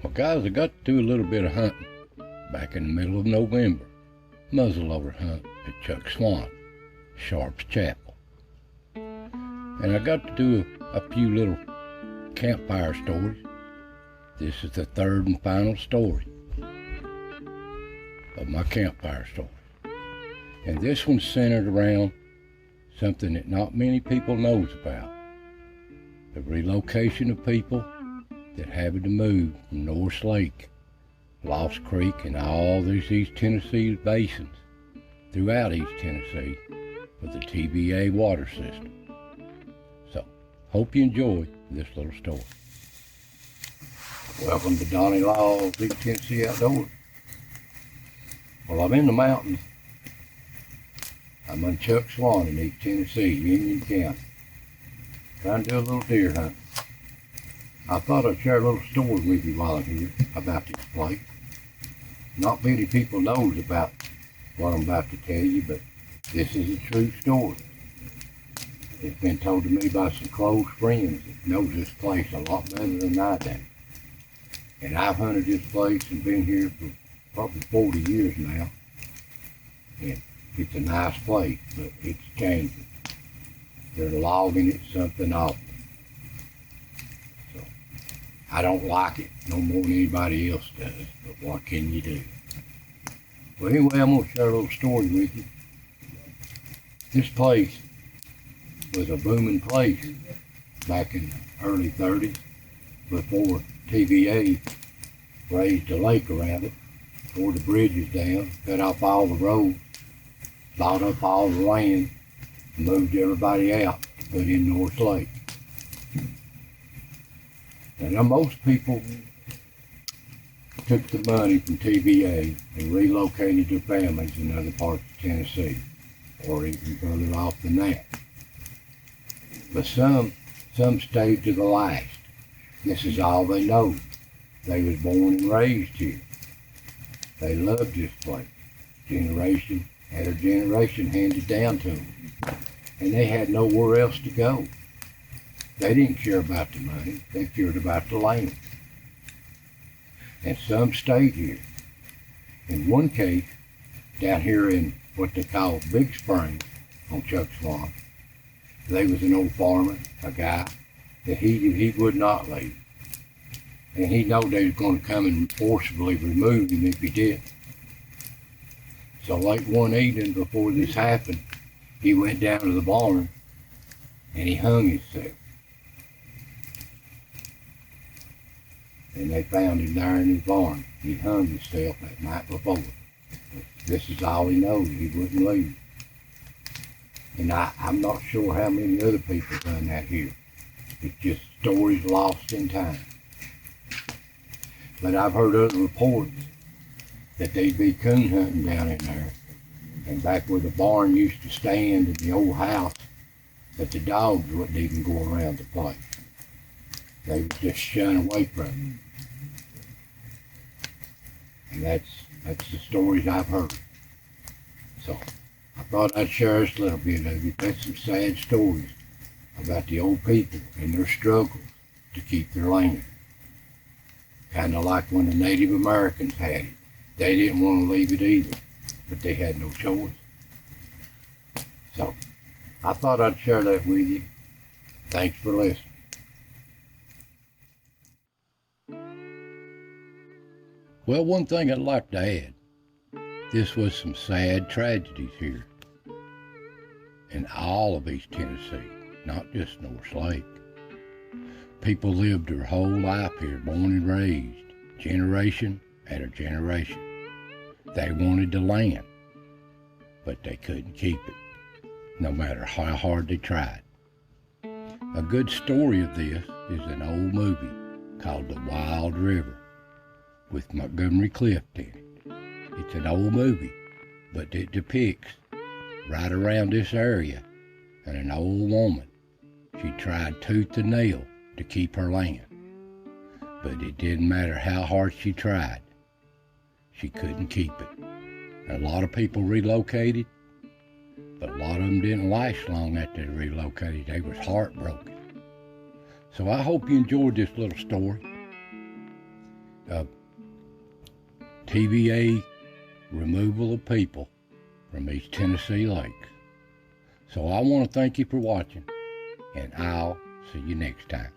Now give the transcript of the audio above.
Well, guys, I got to do a little bit of hunting back in the middle of November. Muzzleloader hunt at Chuck Swan, Sharp's Chapel. And I got to do a few little campfire stories. This is the third and final story of my campfire stories. And this one's centered around something that not many people knows about. The relocation of people that having to move from Norris Lake, Lost Creek, and all these East Tennessee basins throughout East Tennessee with the TVA water system. So, hope you enjoy this little story. Welcome to Donnie Law's East Tennessee Outdoors. Well, I'm in the mountains. I'm on Chuck Swan in East Tennessee, Union County, trying to do a little deer hunt. I thought I'd share a little story with you while I'm here about this place. Not many people knows about what I'm about to tell you, but this is a true story. It's been told to me by some close friends that knows this place a lot better than I do. And I've hunted this place and been here for probably 40 years now. And it's a nice place, but it's changing. They're logging it something awful. So, I don't like it no more than anybody else does, but what can you do? Well, anyway, I'm going to share a little story with you. This place was a booming place back in the early 30s before TVA raised a lake around it, tore the bridges down, cut off all the roads, bought up all the land, and moved everybody out to put in Norris Lake. Now most people took the money from TVA and relocated their families in other parts of Tennessee, or even further off than that. But some stayed to the last. This is all they know. They was born and raised here. They loved this place. Generation after generation handed down to them. And they had nowhere else to go. They didn't care about the money. They cared about the land. And some stayed here. In one case, down here in what they call Big Spring on Chuck Swan, there was an old farmer, a guy, that he would not leave. And he knew they was going to come and forcibly remove him if he did. So late one evening before this happened, he went down to the barn and he hung himself. And they found him there in his barn. He hung himself that night before. This is all he knows. He wouldn't leave. And I'm not sure how many other people done that here. It's just stories lost in time. But I've heard other reports that they'd be coon hunting down in there. And back where the barn used to stand in the old house, that the dogs wouldn't even go around the place. They would just shun away from it. And that's the stories I've heard. So I thought I'd share this little bit of it. That's some sad stories about the old people and their struggles to keep their land. Kind of like when the Native Americans had it. They didn't want to leave it either, but they had no choice. So I thought I'd share that with you. Thanks for listening. Well, one thing I'd like to add, this was some sad tragedies here in all of East Tennessee, not just Norris Lake. People lived their whole life here, born and raised, generation after generation. They wanted the land, but they couldn't keep it, no matter how hard they tried. A good story of this is an old movie called The Wild River with Montgomery Clift in it. It's an old movie, but it depicts right around this area and an old woman. She tried tooth and nail to keep her land, but it didn't matter how hard she tried. She couldn't keep it. A lot of people relocated, but a lot of them didn't last long after they relocated. They was heartbroken. So I hope you enjoyed this little story. of TVA removal of people from these Tennessee lakes. So I want to thank you for watching, and I'll see you next time.